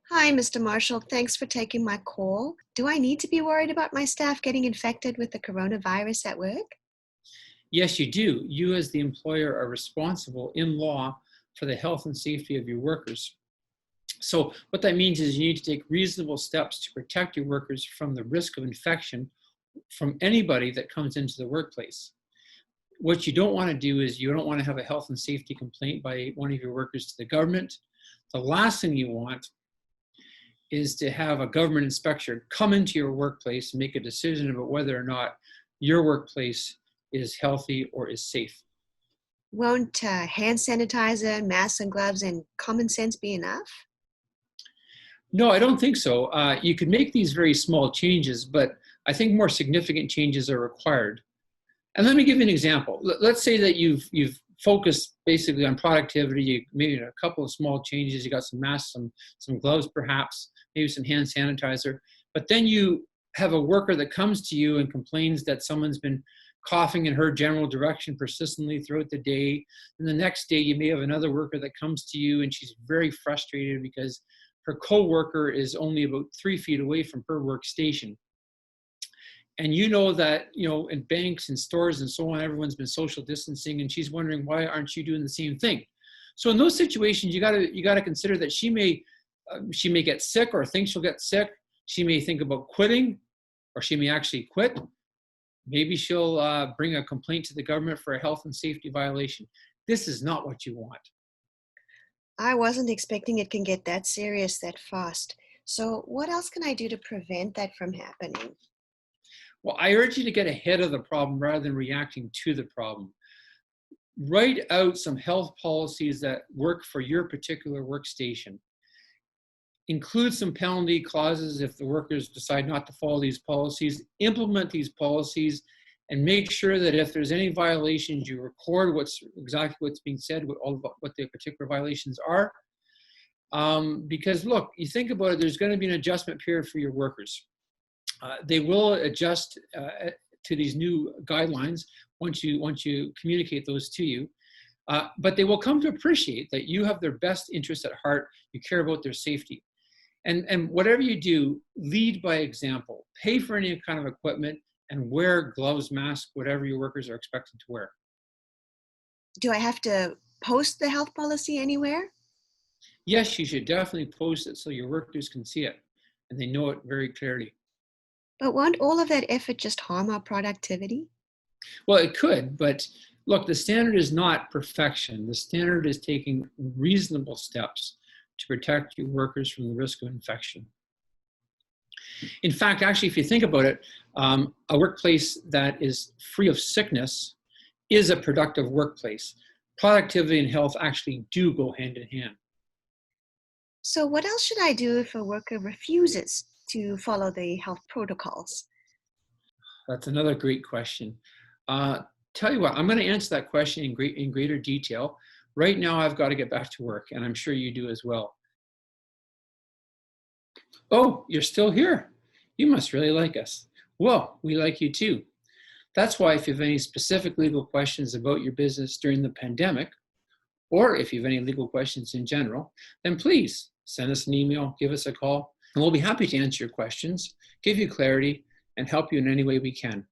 Hi, Mr. Marshall. Thanks for taking my call. Do I need to be worried about my staff getting infected with the coronavirus at work? Yes, you do. You, as the employer, are responsible in law for the health and safety of your workers. So, what that means is you need to take reasonable steps to protect your workers from the risk of infection from anybody that comes into the workplace. What you don't want to do is you don't want to have a health and safety complaint by one of your workers to the government. The last thing you want is to have a government inspector come into your workplace and make a decision about whether or not your workplace is healthy or is safe. Won't hand sanitizer, masks, and gloves and common sense be enough? No, I don't think so. You could make these very small changes, but I think more significant changes are required. And let me give you an example. Let's say that you've focused basically on productivity. You made a couple of small changes. You got some masks, some gloves, perhaps, maybe some hand sanitizer. But then you have a worker that comes to you and complains that someone's been coughing in her general direction persistently throughout the day. And the next day, you may have another worker that comes to you and she's very frustrated because her coworker is only about 3 feet away from her workstation. And you know that, in banks and stores and so on, everyone's been social distancing, and she's wondering, why aren't you doing the same thing? So in those situations, you gotta consider that she may get sick or think she'll get sick. She may think about quitting, or she may actually quit. Maybe she'll bring a complaint to the government for a health and safety violation. This is not what you want. I wasn't expecting it can get that serious that fast. So, what else can I do to prevent that from happening? Well, I urge you to get ahead of the problem rather than reacting to the problem. Write out some health policies that work for your particular workstation. Include some penalty clauses if the workers decide not to follow these policies. Implement these policies and make sure that if there's any violations, you record exactly what's being said, what the particular violations are. Because look, you think about it, there's going to be an adjustment period for your workers. They will adjust to these new guidelines once you communicate those to you. But they will come to appreciate that you have their best interests at heart. You care about their safety. And whatever you do, lead by example. Pay for any kind of equipment and wear gloves, masks, whatever your workers are expected to wear. Do I have to post the health policy anywhere? Yes, you should definitely post it so your workers can see it and they know it very clearly. But won't all of that effort just harm our productivity? Well, it could, but look, the standard is not perfection. The standard is taking reasonable steps to protect your workers from the risk of infection. In fact, actually, if you think about it, a workplace that is free of sickness is a productive workplace. Productivity and health actually do go hand in hand. So, what else should I do if a worker refuses to follow the health protocols? That's another great question. Uh, Tell you what, I'm going to answer that question in greater detail. Right now, I've got to get back to work, and I'm sure you do as well. Oh, you're still here. You must really like us. Well, we like you too. That's why if you have any specific legal questions about your business during the pandemic, or if you have any legal questions in general, then please send us an email, give us a call, and we'll be happy to answer your questions, give you clarity, and help you in any way we can.